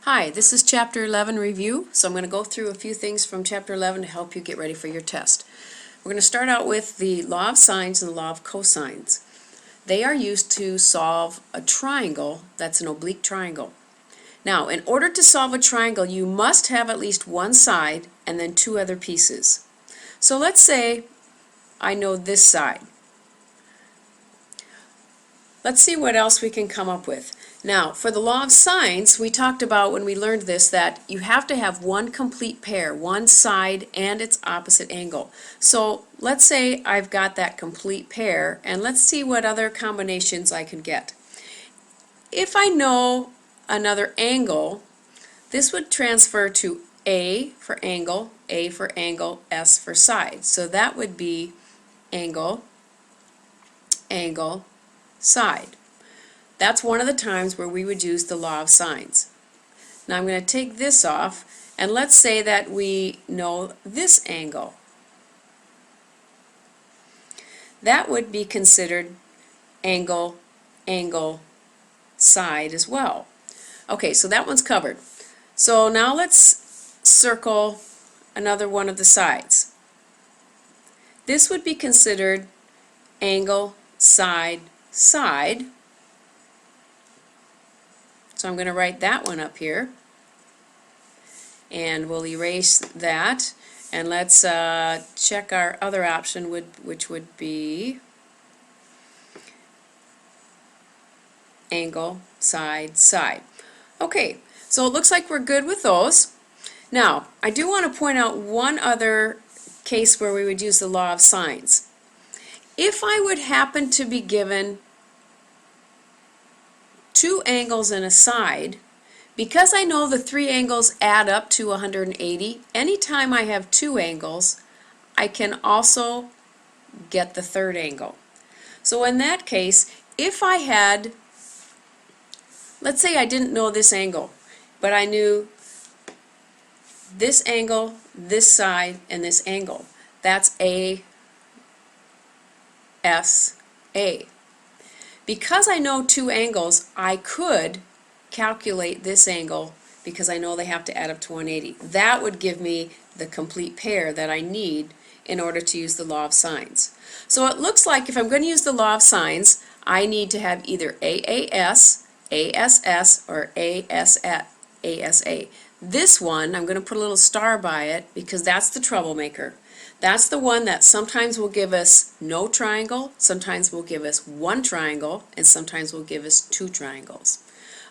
Hi, this is Chapter 11 review, so I'm going to go through a few things from Chapter 11 to help you get ready for your test. We're going to start out with the law of sines and the law of cosines. They are used to solve a triangle that's an oblique triangle. Now, in order to solve a triangle, you must have at least one side and then two other pieces. So let's say I know this side. Let's see what else we can come up with. Now, for the law of sines, we talked about when we learned this that you have to have one complete pair, one side and its opposite angle. So let's say I've got that complete pair, and let's see what other combinations I can get. If I know another angle, this would transfer to A for angle, S for side. So that would be angle, angle, side. That's one of the times where we would use the law of sines. Now I'm going to take this off, and let's say that we know this angle. That would be considered angle, angle, side as well. Okay, so that one's covered. So now let's circle another one of the sides. This would be considered angle, side, side. So I'm going to write that one up here, and we'll erase that, and let's check our other option, which would be angle, side, side. Okay, so it looks like we're good with those. Now, I do want to point out one other case where we would use the law of sines. If I would happen to be given two angles and a side, because I know the three angles add up to 180, anytime I have two angles, I can also get the third angle. So in that case, if I had, let's say I didn't know this angle, but I knew this angle, this side, and this angle. That's A, S, A. Because I know two angles, I could calculate this angle because I know they have to add up to 180. That would give me the complete pair that I need in order to use the law of sines. So it looks like if I'm going to use the law of sines, I need to have either AAS, ASS, or ASA. This one, I'm going to put a little star by it because that's the troublemaker. That's the one that sometimes will give us no triangle, sometimes will give us one triangle, and sometimes will give us two triangles.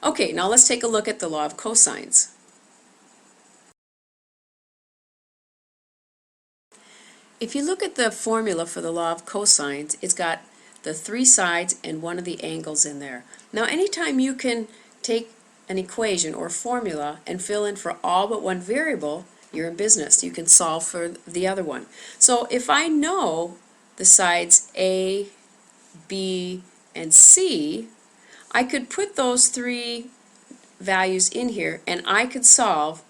Okay, now let's take a look at the law of cosines. If you look at the formula for the law of cosines, it's got the three sides and one of the angles in there. Now anytime you can take an equation or formula and fill in for all but one variable, you're in business. You can solve for the other one. So if I know the sides A, B, and C, I could put those three values in here and I could solve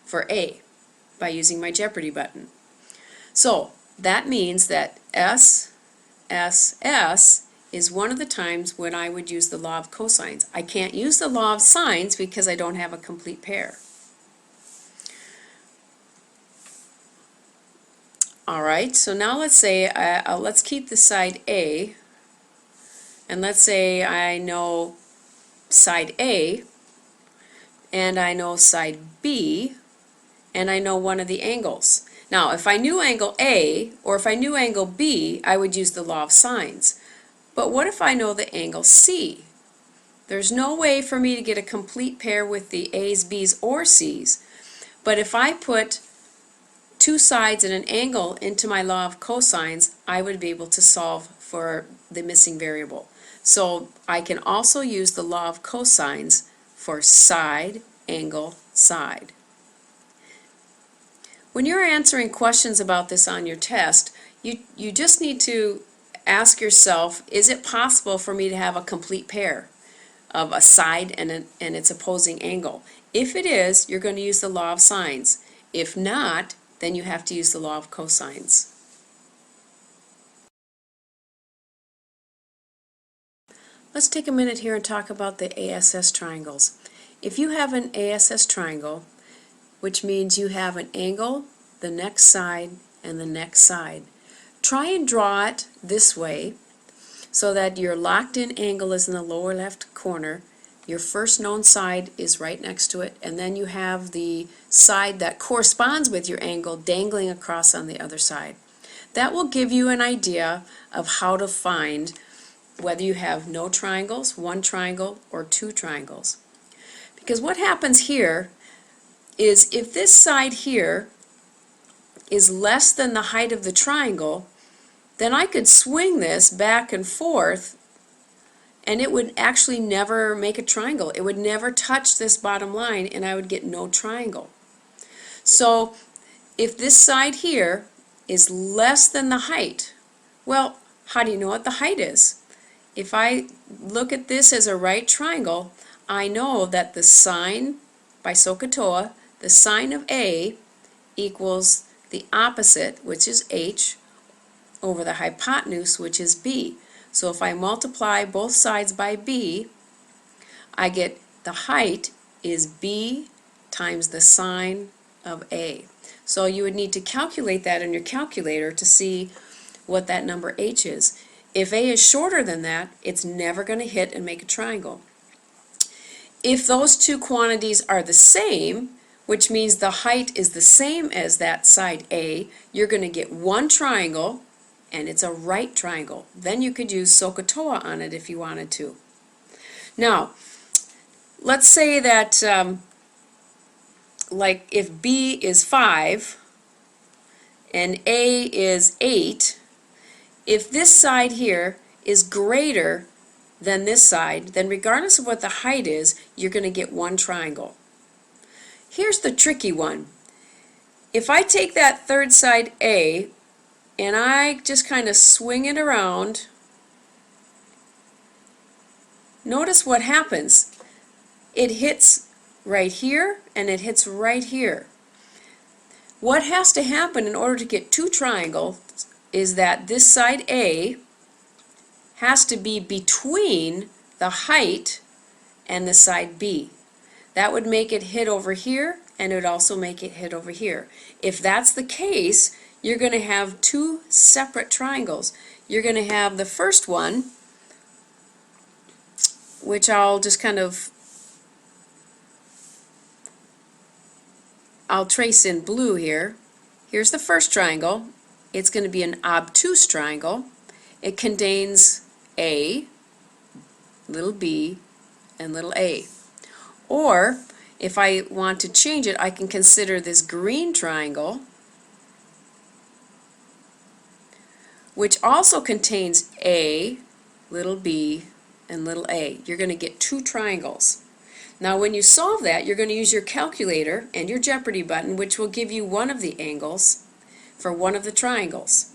for A by using my Jeopardy button. So that means that S is one of the times when I would use the law of cosines. I can't use the law of sines because I don't have a complete pair. Alright, so now let's say, let's keep the side A, and let's say I know side A, and I know side B, and I know one of the angles. Now, if I knew angle A, or if I knew angle B, I would use the law of sines. But what if I know the angle C? There's no way for me to get a complete pair with the A's, B's, or C's. But if I put two sides and an angle into my law of cosines, I would be able to solve for the missing variable. So I can also use the law of cosines for side, angle, side. When you're answering questions about this on your test, you just need to ask yourself, is it possible for me to have a complete pair of a side and its opposing angle? If it is, you're going to use the law of sines. If not, then you have to use the law of cosines. Let's take a minute here and talk about the ASS triangles. if you have an ASS triangle, which means you have an angle, the next side, and the next side, try and draw it this way so that your locked-in angle is in the lower left corner, your first known side is right next to it, and then you have the side that corresponds with your angle dangling across on the other side. That will give you an idea of how to find whether you have no triangles, one triangle, or two triangles. Because what happens here is if this side here is less than the height of the triangle, then I could swing this back and forth and it would actually never make a triangle. It would never touch this bottom line and I would get no triangle. So if this side here is less than the height, well, how do you know what the height is? If I look at this as a right triangle, I know that the sine, by SOHCAHTOA, the sine of A equals the opposite, which is h, over the hypotenuse, which is b. So if I multiply both sides by b, I get the height is b times the sine of A. So you would need to calculate that in your calculator to see what that number h is. If A is shorter than that, it's never going to hit and make a triangle. If those two quantities are the same, which means the height is the same as that side A, you're going to get one triangle, and it's a right triangle. Then you could use SOHCAHTOA on it if you wanted to. Now, let's say that like if B is 5 and A is 8, if this side here is greater than this side, then regardless of what the height is, you're going to get one triangle. Here's the tricky one. If I take that third side A and I just kind of swing it around, notice what happens. It hits right here and it hits right here. What has to happen in order to get two triangles is that this side A has to be between the height and the side B. That would make it hit over here, and it would also make it hit over here. If that's the case, you're going to have two separate triangles. You're going to have the first one, which I'll just kind of, I'll trace in blue here. Here's the first triangle. It's going to be an obtuse triangle. It contains A, little b, and little a. Or, if I want to change it, I can consider this green triangle, which also contains A, little b, and little a. You're going to get two triangles. Now when you solve that, you're going to use your calculator and your Jeopardy button, which will give you one of the angles for one of the triangles.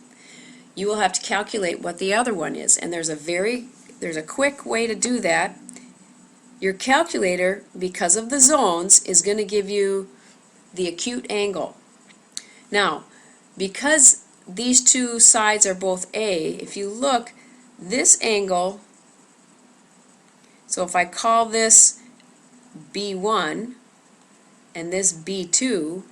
You will have to calculate what the other one is, and there's a quick way to do that. Your calculator, because of the zones, is going to give you the acute angle. Now, because these two sides are both A, if you look, this angle, so if I call this B1 and this B2,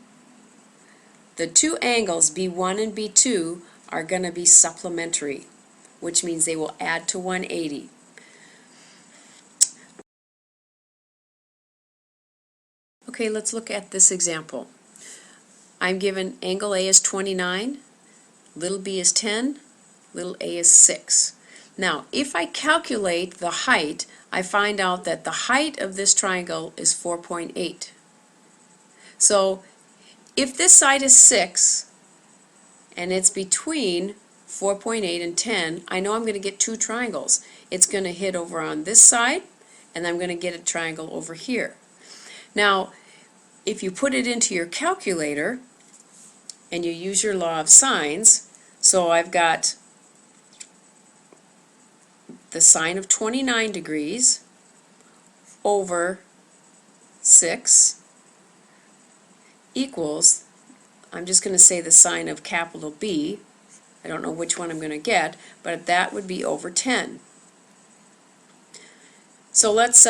the two angles B1 and B2 are going to be supplementary, which means they will add to 180. Okay, let's look at this example. I'm given angle A is 29, little b is 10, little a is 6. Now, if I calculate the height, I find out that the height of this triangle is 4.8. So, if this side is 6, and it's between 4.8 and 10, I know I'm going to get two triangles. It's going to hit over on this side, and I'm going to get a triangle over here. Now, if you put it into your calculator, and you use your law of sines, so I've got the sine of 29 degrees over 6 equals, I'm just going to say the sine of capital B, I don't know which one I'm going to get, but that would be over 10. So let's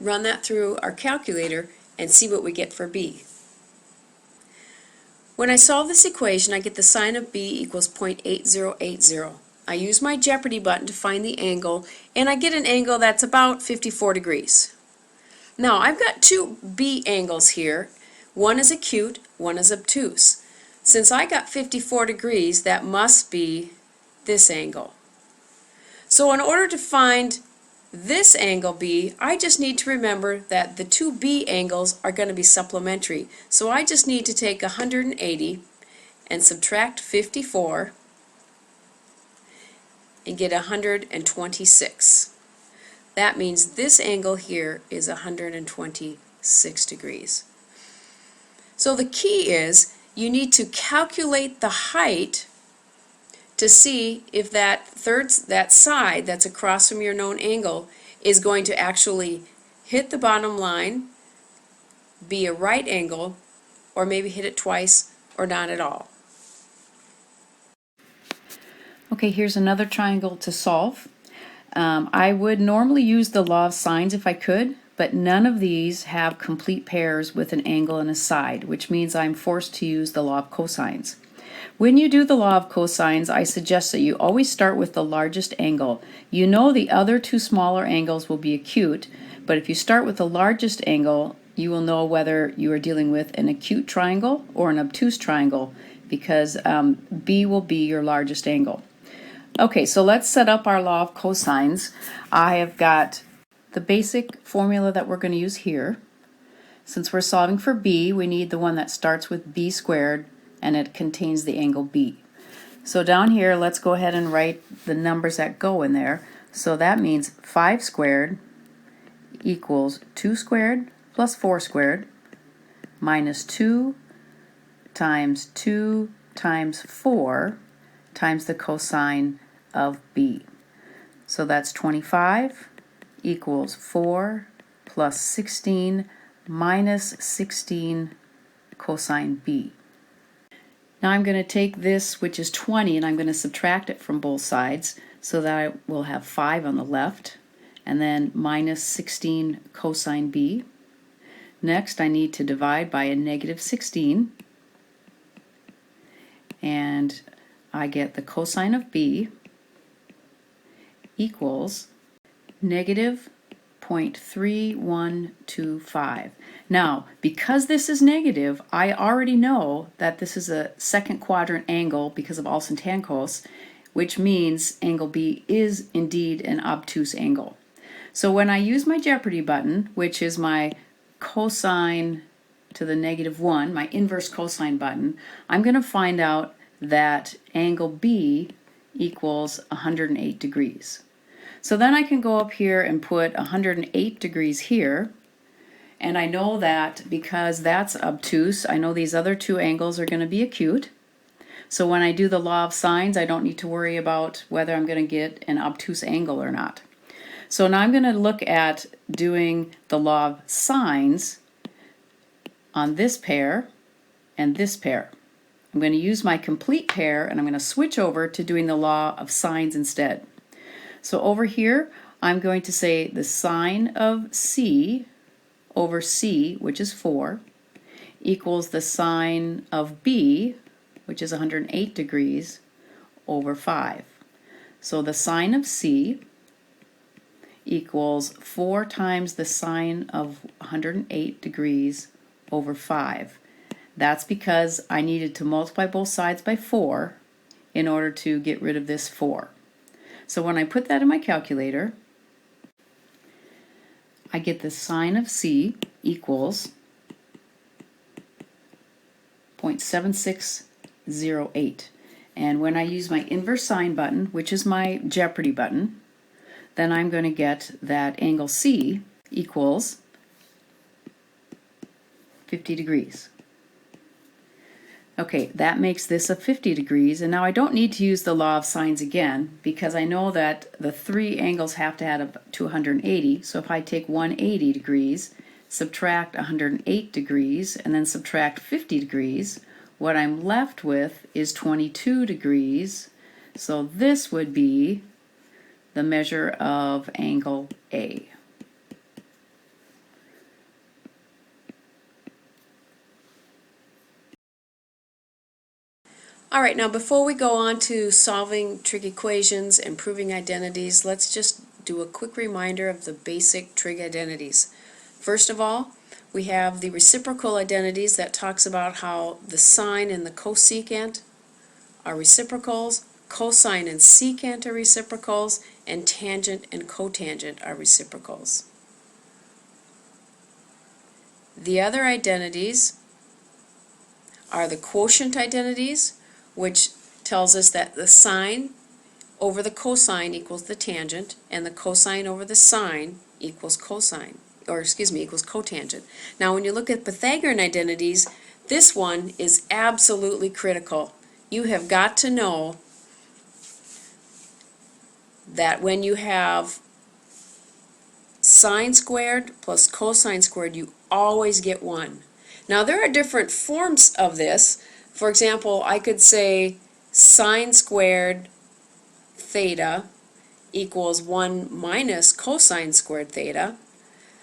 run that through our calculator and see what we get for b. When I solve this equation, I get the sine of b equals 0.8080. I use my Jeopardy button to find the angle, and I get an angle that's about 54 degrees. Now, I've got two b angles here. One is acute, one is obtuse. Since I got 54 degrees, that must be this angle. So in order to find this angle B, I just need to remember that the two B angles are going to be supplementary. So I just need to take 180 and subtract 54 and get 126. That means this angle here is 126 degrees. So the key is you need to calculate the height to see if that side that's across from your known angle is going to actually hit the bottom line, be a right angle, or maybe hit it twice or not at all. Okay, here's another triangle to solve. I would normally use the law of sines if I could, but none of these have complete pairs with an angle and a side, which means I'm forced to use the law of cosines. When you do the law of cosines, I suggest that you always start with the largest angle. You know the other two smaller angles will be acute, but if you start with the largest angle, you will know whether you are dealing with an acute triangle or an obtuse triangle, because B will be your largest angle. Okay, so let's set up our law of cosines. I have got the basic formula that we're going to use here. Since we're solving for B, we need the one that starts with B squared, and it contains the angle B. So down here, let's go ahead and write the numbers that go in there. So that means 5 squared equals 2 squared plus 4 squared minus 2 times 2 times 4 times the cosine of B. So that's 25 equals 4 plus 16 minus 16 cosine B. Now I'm going to take this, which is 20, and I'm going to subtract it from both sides so that I will have 5 on the left, and then minus 16 cosine B. Next, I need to divide by a negative 16, and I get the cosine of B equals negative 0.3125. Now, because this is negative, I already know that this is a second quadrant angle because of als and tan cos, which means angle B is indeed an obtuse angle. So when I use my Jeopardy button, which is my cosine to the -1, my inverse cosine button, I'm going to find out that angle B equals 108 degrees. So then I can go up here and put 108 degrees here, and I know that because that's obtuse, I know these other two angles are going to be acute. So when I do the law of sines, I don't need to worry about whether I'm going to get an obtuse angle or not. So now I'm going to look at doing the law of sines on this pair and this pair. I'm going to use my complete pair, and I'm going to switch over to doing the law of sines instead. So over here, I'm going to say the sine of C over C, which is 4, equals the sine of B, which is 108 degrees, over 5. So the sine of C equals 4 times the sine of 108 degrees over 5. That's because I needed to multiply both sides by 4 in order to get rid of this 4. So when I put that in my calculator, I get the sine of C equals 0.7608. And when I use my inverse sine button, which is my Jeopardy button, then I'm going to get that angle C equals 50 degrees. Okay, that makes this a 50 degrees, and now I don't need to use the law of sines again because I know that the three angles have to add up to 180. So if I take 180 degrees, subtract 108 degrees, and then subtract 50 degrees, what I'm left with is 22 degrees. So this would be the measure of angle A. Alright, now before we go on to solving trig equations and proving identities, let's just do a quick reminder of the basic trig identities. First of all, we have the reciprocal identities that talks about how the sine and the cosecant are reciprocals, cosine and secant are reciprocals, and tangent and cotangent are reciprocals. The other identities are the quotient identities, which tells us that the sine over the cosine equals the tangent, and the cosine over the sine equals cosine, or excuse me, equals cotangent. Now when you look at Pythagorean identities, this one is absolutely critical. You have got to know that when you have sine squared plus cosine squared, you always get 1. Now there are different forms of this. For example, I could say sine squared theta equals 1 minus cosine squared theta.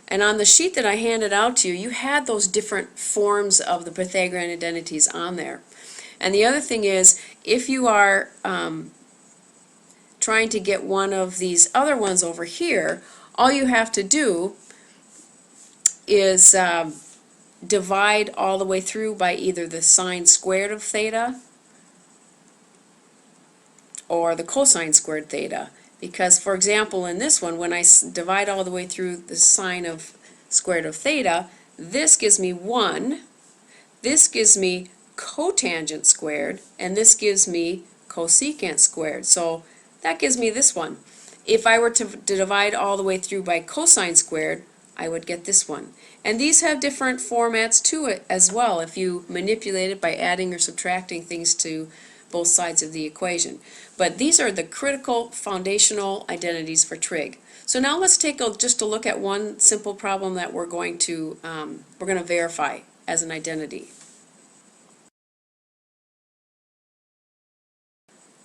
And on the sheet that I handed out to you, you had those different forms of the Pythagorean identities on there. And the other thing is, if you are trying to get one of these other ones over here, all you have to do is divide all the way through by either the sine squared of theta or the cosine squared theta. Because, for example, in this one, when I divide all the way through the sine of squared of theta, this gives me 1, this gives me cotangent squared, and this gives me cosecant squared. So that gives me this one. If I were to divide all the way through by cosine squared, I would get this one. And these have different formats to it as well if you manipulate it by adding or subtracting things to both sides of the equation. But these are the critical foundational identities for trig. So now let's take just a look at one simple problem that we're going to verify as an identity.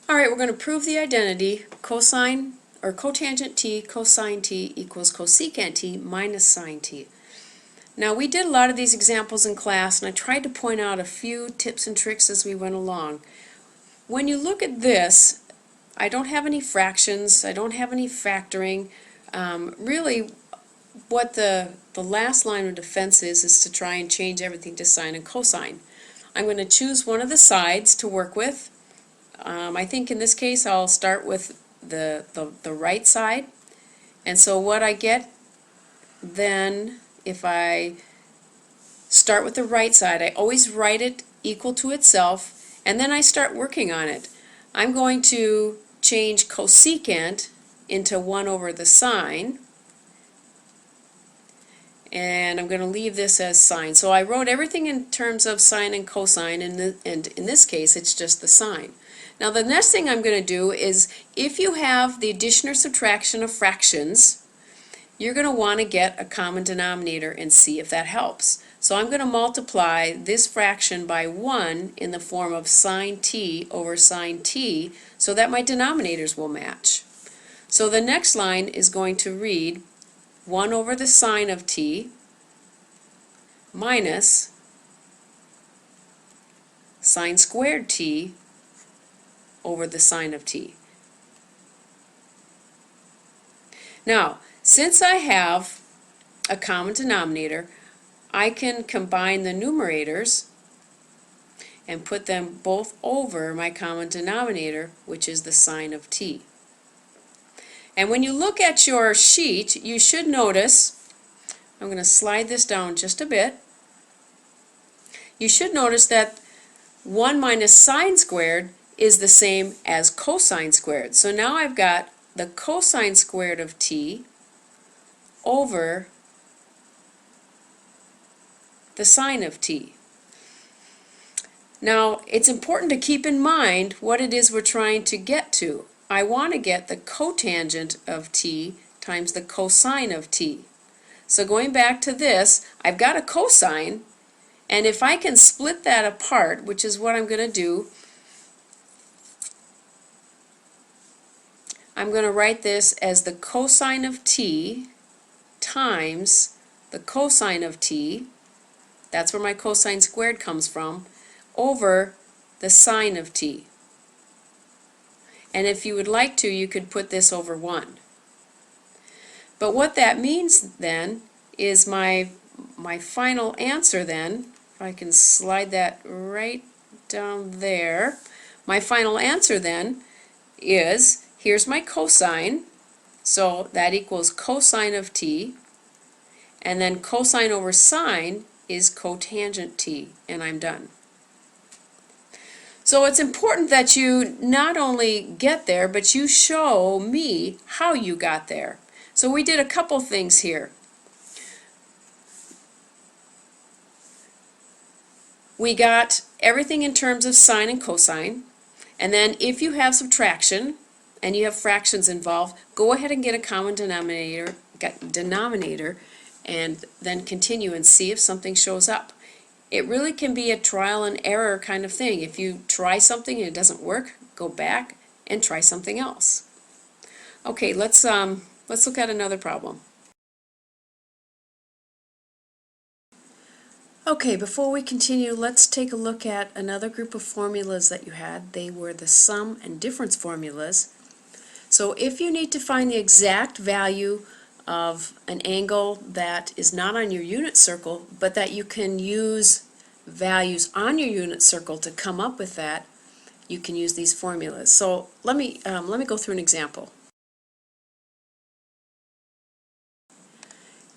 Alright, we're going to prove the identity cosine or cotangent t cosine t equals cosecant t minus sine t. Now we did a lot of these examples in class, and I tried to point out a few tips and tricks as we went along. When you look at this, I don't have any fractions, I don't have any factoring. Really what the last line of defense is to try and change everything to sine and cosine. I'm going to choose one of the sides to work with. I think in this case I'll start with the right side. And so what I get then, if I start with the right side, I always write it equal to itself, and then I start working on it. I'm going to change cosecant into 1 over the sine, and I'm going to leave this as sine. So I wrote everything in terms of sine and cosine, and in this case it's just the sine. Now the next thing I'm going to do is, if you have the addition or subtraction of fractions, you're going to want to get a common denominator and see if that helps. So I'm going to multiply this fraction by 1 in the form of sine t over sine t so that my denominators will match. So the next line is going to read 1 over the sine of t minus sine squared t over the sine of t. Now, since I have a common denominator, I can combine the numerators and put them both over my common denominator, which is the sine of t. And when you look at your sheet, you should notice, I'm going to slide this down just a bit, you should notice that 1 minus sine squared is the same as cosine squared. So now I've got the cosine squared of t over the sine of t. Now it's important to keep in mind what it is we're trying to get to. I want to get the cotangent of t times the cosine of t. So going back to this, I've got a cosine, and if I can split that apart, which is what I'm going to do, I'm going to write this as the cosine of t times the cosine of t, that's where my cosine squared comes from, over the sine of t. And if you would like to, you could put this over 1. But what that means then is my final answer then, if I can slide that right down there, my final answer then is, here's my cosine, so that equals cosine of t, and then cosine over sine is cotangent t, and I'm done. So it's important that you not only get there, but you show me how you got there. So we did a couple things here. We got everything in terms of sine and cosine, and then if you have subtraction and you have fractions involved, go ahead and get a common denominator, and then continue and see if something shows up. It really can be a trial and error kind of thing. If you try something and it doesn't work, go back and try something else. Okay, let's look at another problem. Okay, before we continue, let's take a look at another group of formulas that you had. They were the sum and difference formulas. So if you need to find the exact value of an angle that is not on your unit circle, but that you can use values on your unit circle to come up with that, you can use these formulas. So let me go through an example.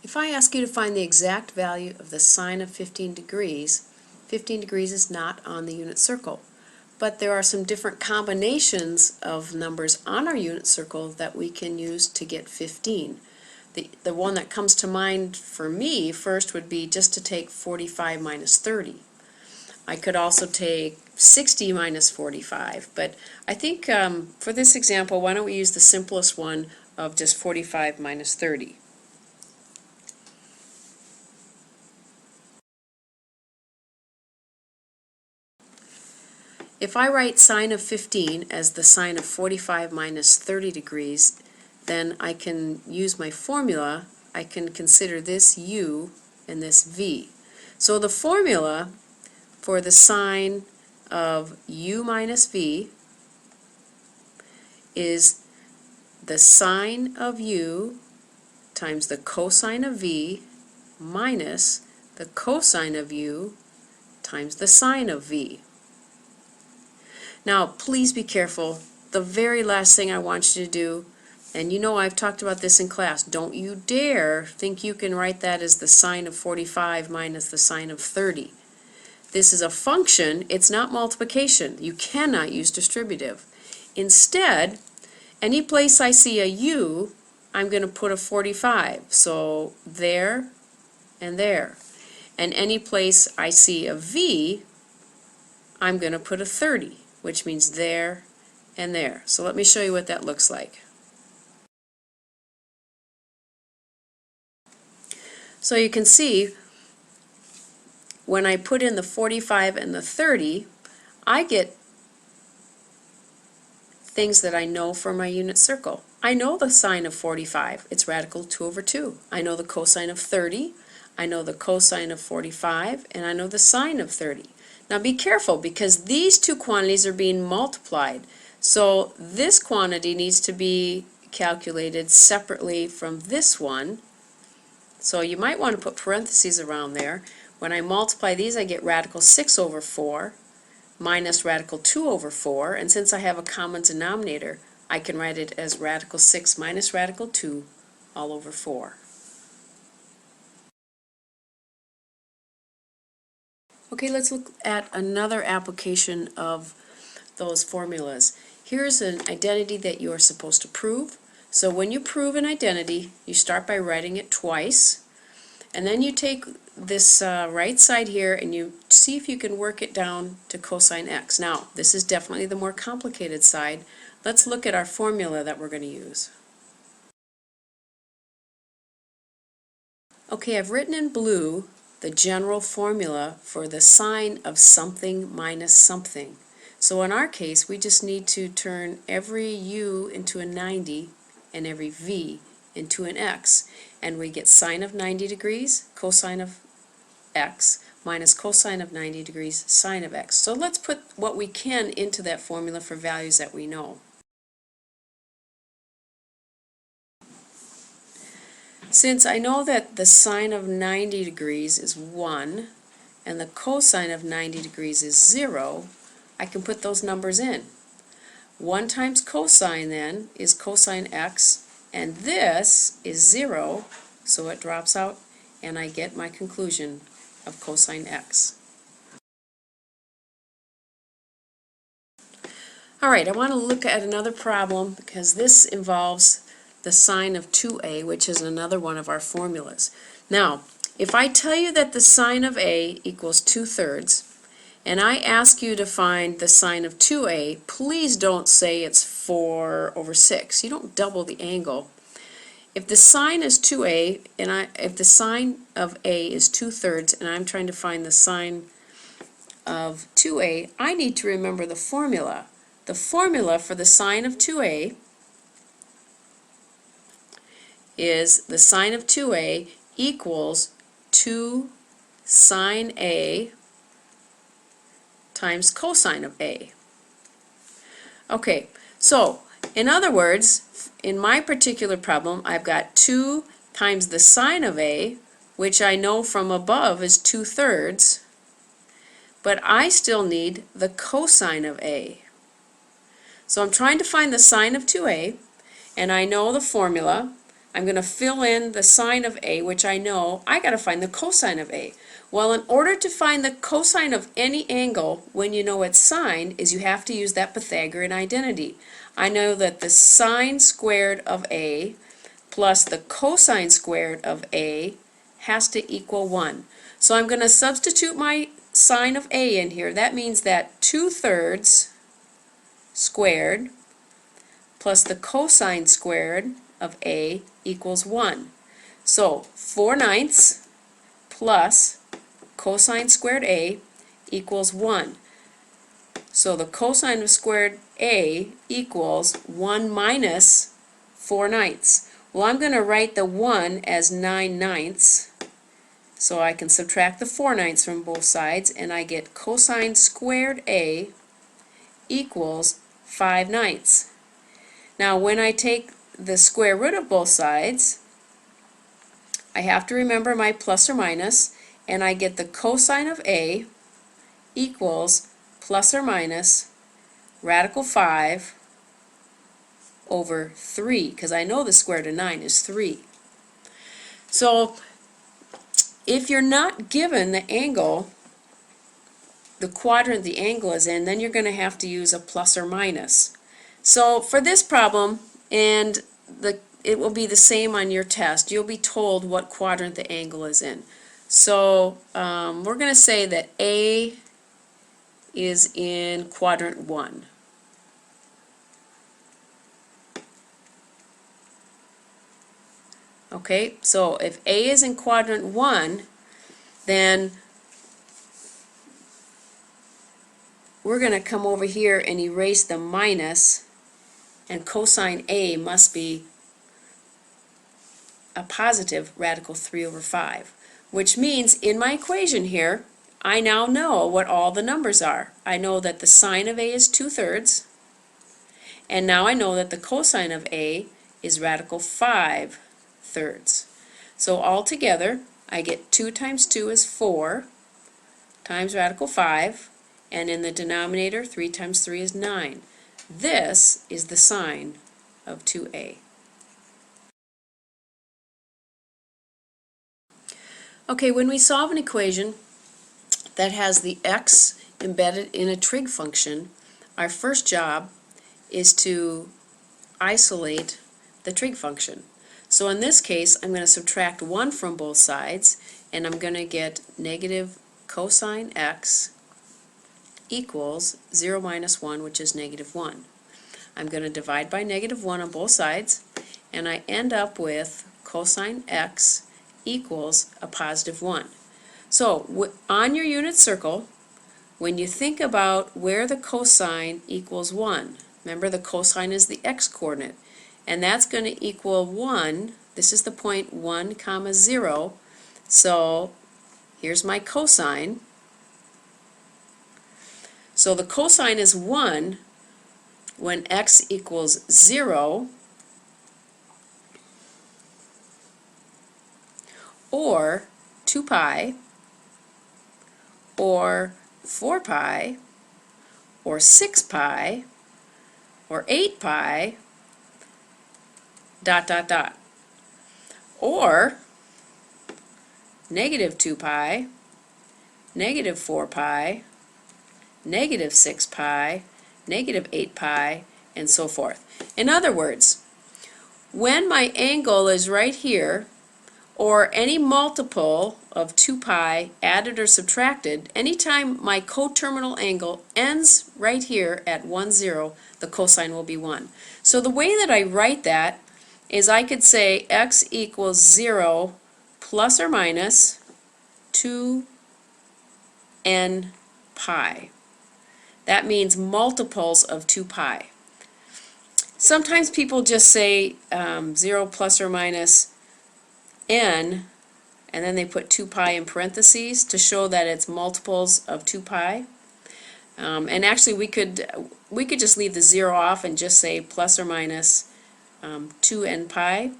If I ask you to find the exact value of the sine of 15 degrees, 15 degrees is not on the unit circle. But there are some different combinations of numbers on our unit circle that we can use to get 15. The one that comes to mind for me first would be just to take 45 minus 30. I could also take 60 minus 45, but I think for this example, why don't we use the simplest one of just 45 minus 30. If I write sine of 15 as the sine of 45 minus 30 degrees, then I can use my formula. I can consider this u and this v. So the formula for the sine of u minus v is the sine of u times the cosine of v minus the cosine of u times the sine of v. Now, please be careful. The very last thing I want you to do, and you know I've talked about this in class, don't you dare think you can write that as the sine of 45 minus the sine of 30. This is a function, it's not multiplication. You cannot use distributive. Instead, any place I see a u, I'm going to put a 45. So there and there. And any place I see a v, I'm going to put a 30. Which means there and there. So let me show you what that looks like. So you can see when I put in the 45 and the 30, I get things that I know from my unit circle. I know the sine of 45, it's radical 2 over 2. I know the cosine of 30, I know the cosine of 45, and I know the sine of 30. Now be careful because these two quantities are being multiplied. So this quantity needs to be calculated separately from this one. So you might want to put parentheses around there. When I multiply these, I get radical 6 over 4 minus radical 2 over 4. And since I have a common denominator, I can write it as radical 6 minus radical 2 all over 4. Okay, let's look at another application of those formulas. Here's an identity that you are supposed to prove. So when you prove an identity, you start by writing it twice, and then you take this right side here and you see if you can work it down to cosine x. Now, this is definitely the more complicated side. Let's look at our formula that we're going to use. Okay, I've written in blue the general formula for the sine of something minus something. So in our case, we just need to turn every u into a 90 and every v into an x. And we get sine of 90 degrees, cosine of x, minus cosine of 90 degrees sine of x. So let's put what we can into that formula for values that we know. Since I know that the sine of 90 degrees is 1 and the cosine of 90 degrees is 0, I can put those numbers in. 1 times cosine then is cosine x, and this is 0, so it drops out, and I get my conclusion of cosine x. Alright, I want to look at another problem because this involves the sine of 2a, which is another one of our formulas. Now, if I tell you that the sine of a equals 2/3, and I ask you to find the sine of 2a, please don't say it's 4/6. You don't double the angle. If the sine is 2a, and if the sine of a is 2/3, and I'm trying to find the sine of 2a, I need to remember the formula. The formula for the sine of 2a is the sine of 2a equals 2 sine a times cosine of a. Okay, so in other words, in my particular problem, I've got 2 times the sine of a, which I know from above is 2/3, but I still need the cosine of a. So I'm trying to find the sine of 2a, and I know the formula. I'm going to fill in the sine of a, which I know. I got to find the cosine of a. Well, in order to find the cosine of any angle when you know its sine, is you have to use that Pythagorean identity. I know that the sine squared of a plus the cosine squared of a has to equal 1. So I'm going to substitute my sine of a in here. That means that 2/3 squared plus the cosine squared of a equals 1. So 4/9 plus cosine squared a equals 1. So the cosine of squared a equals 1 minus 4/9. Well, I'm going to write the 1 as 9/9, so I can subtract the 4/9 from both sides, and I get cosine squared a equals 5/9. Now, when I take the square root of both sides, I have to remember my plus or minus, and I get the cosine of a equals plus or minus radical 5 over 3, because I know the square root of 9 is 3. So if you're not given the angle, the quadrant the angle is in, then you're going to have to use a plus or minus. So for this problem, and it will be the same on your test, you'll be told what quadrant the angle is in. So we're going to say that A is in quadrant 1. Okay, so if A is in quadrant 1, then we're going to come over here and erase the minus, and cosine A must be a positive radical 3 over 5, which means in my equation here, I now know what all the numbers are. I know that the sine of A is 2/3, and now I know that the cosine of A is radical 5/3. So altogether, I get 2 times 2 is 4 times radical 5, and in the denominator, 3 times 3 is 9. This is the sine of 2a. Okay, when we solve an equation that has the x embedded in a trig function, our first job is to isolate the trig function. So in this case, I'm going to subtract 1 from both sides, and I'm going to get negative cosine x equals 0 minus 1, which is negative 1. I'm going to divide by negative 1 on both sides, and I end up with cosine x equals a positive 1. So on your unit circle, when you think about where the cosine equals 1, remember the cosine is the x-coordinate, and that's going to equal 1. This is the point 1 comma 0. So Here's my cosine. So the cosine is 1 when x equals 0, or 2 pi, or 4 pi, or 6 pi, or 8 pi, dot, dot, dot. Or negative 2 pi, negative 4 pi, negative 6 pi, negative 8 pi, and so forth. In other words, when my angle is right here, or any multiple of 2 pi added or subtracted, anytime my coterminal angle ends right here at 1, 0, the cosine will be 1. So the way that I write that is I could say x equals 0 plus or minus 2n pi. That means multiples of 2 pi. Sometimes people just say 0 plus or minus n, and then they put 2 pi in parentheses to show that it's multiples of 2 pi. And actually we could just leave the 0 off and just say plus or minus 2n pi.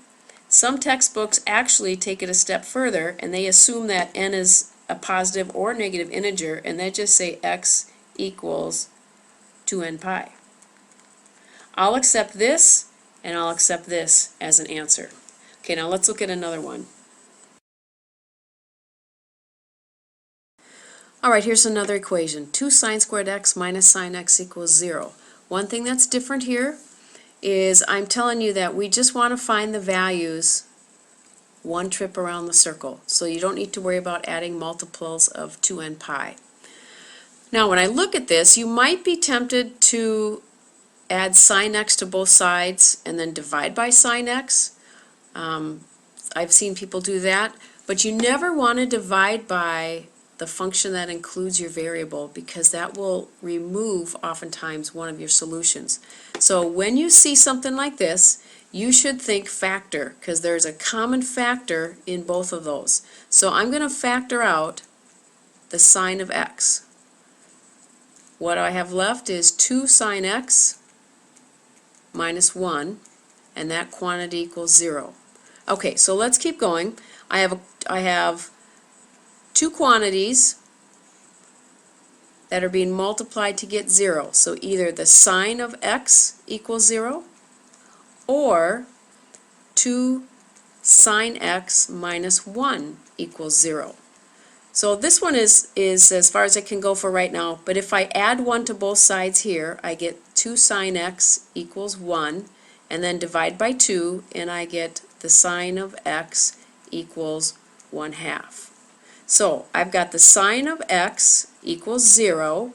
Some textbooks actually take it a step further and they assume that n is a positive or negative integer, and they just say x equals 2n pi. I'll accept this and I'll accept this as an answer. Okay, now let's look at another one. Alright, here's another equation. 2 sine squared x minus sine x equals 0. One thing that's different here is I'm telling you that we just want to find the values one trip around the circle. So you don't need to worry about adding multiples of 2n pi. Now when I look at this, you might be tempted to add sine x to both sides and then divide by sine x. I've seen people do that, but you never want to divide by the function that includes your variable, because that will remove oftentimes one of your solutions. So when you see something like this, you should think factor, because there's a common factor in both of those. So I'm going to factor out the sine of x. What I have left is 2 sine x minus 1, and that quantity equals 0. Okay, so let's keep going. I have two quantities that are being multiplied to get 0. So either the sine of x equals 0, or 2 sine x minus 1 equals 0. So this one is as far as I can go for right now, but if I add 1 to both sides here, I get 2 sine x equals 1, and then divide by 2, and I get the sine of x equals 1/2. So I've got the sine of x equals 0,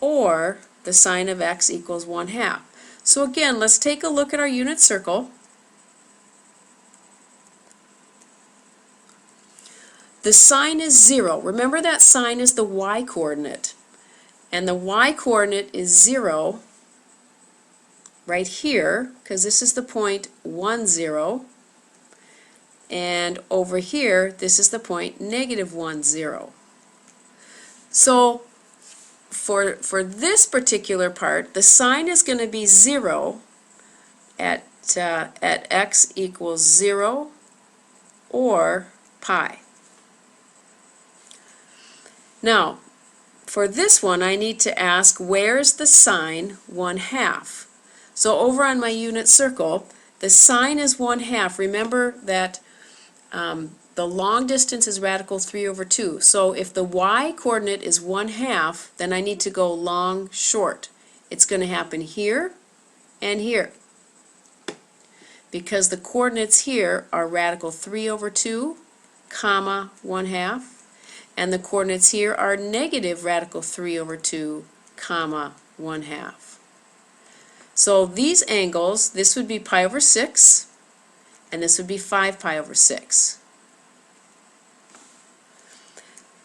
or the sine of x equals 1/2. So again, let's take a look at our unit circle. The sine is 0. Remember that sine is the y-coordinate. And the y-coordinate is 0 right here, because this is the point 1, 0. And over here, this is the point -1, 0. So for this particular part, the sine is going to be 0 at x equals 0 or pi. Now, for this one, I need to ask, where's the sine 1/2? So over on my unit circle, the sine is 1/2. Remember that the long distance is radical 3 over 2. So if the y-coordinate is 1/2, then I need to go long short. It's going to happen here and here, because the coordinates here are radical 3 over 2, comma 1/2, and the coordinates here are negative radical 3 over 2, comma 1/2. So these angles, this would be pi over 6, and this would be 5 pi over 6.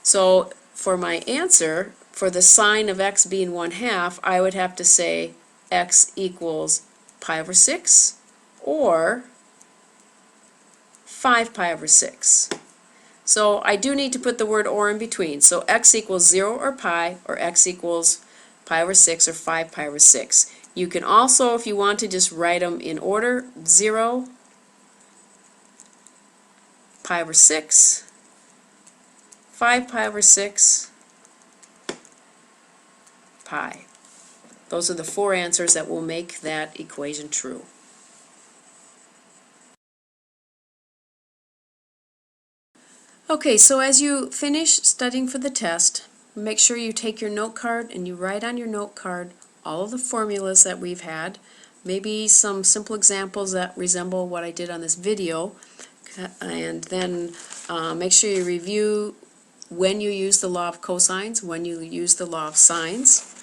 So for my answer, for the sine of x being 1/2, I would have to say x equals pi over 6 or 5 pi over 6. So I do need to put the word or in between. So x equals 0 or x equals pi over 6 or 5 pi over 6. You can also, if you want to, just write them in order. 0, pi over 6, 5 pi over 6, pi. Those are the four answers that will make that equation true. Okay, so as you finish studying for the test, make sure you take your note card and you write on your note card all of the formulas that we've had, maybe some simple examples that resemble what I did on this video, and then make sure you review when you use the law of cosines, when you use the law of sines.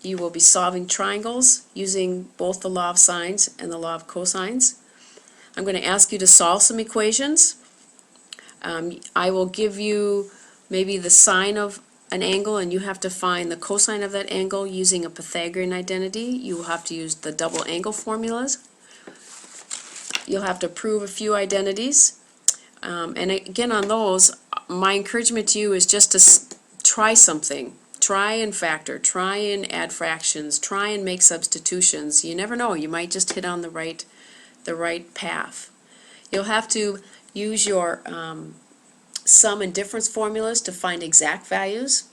You will be solving triangles using both the law of sines and the law of cosines. I'm going to ask you to solve some equations. I will give you maybe the sine of an angle, and you have to find the cosine of that angle using a Pythagorean identity. You will have to use the double angle formulas. You'll have to prove a few identities. And again, on those, my encouragement to you is just to try something. Try and factor, try and add fractions, try and make substitutions. You never know, you might just hit on the right path. You'll have to use your sum and difference formulas to find exact values.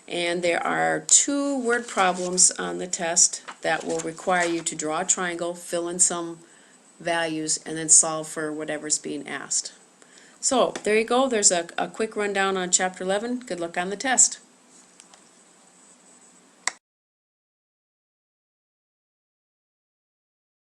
And there are 2 word problems on the test that will require you to draw a triangle, fill in some values, and then solve for whatever's being asked. So there you go, there's a quick rundown on Chapter 11. Good luck on the test.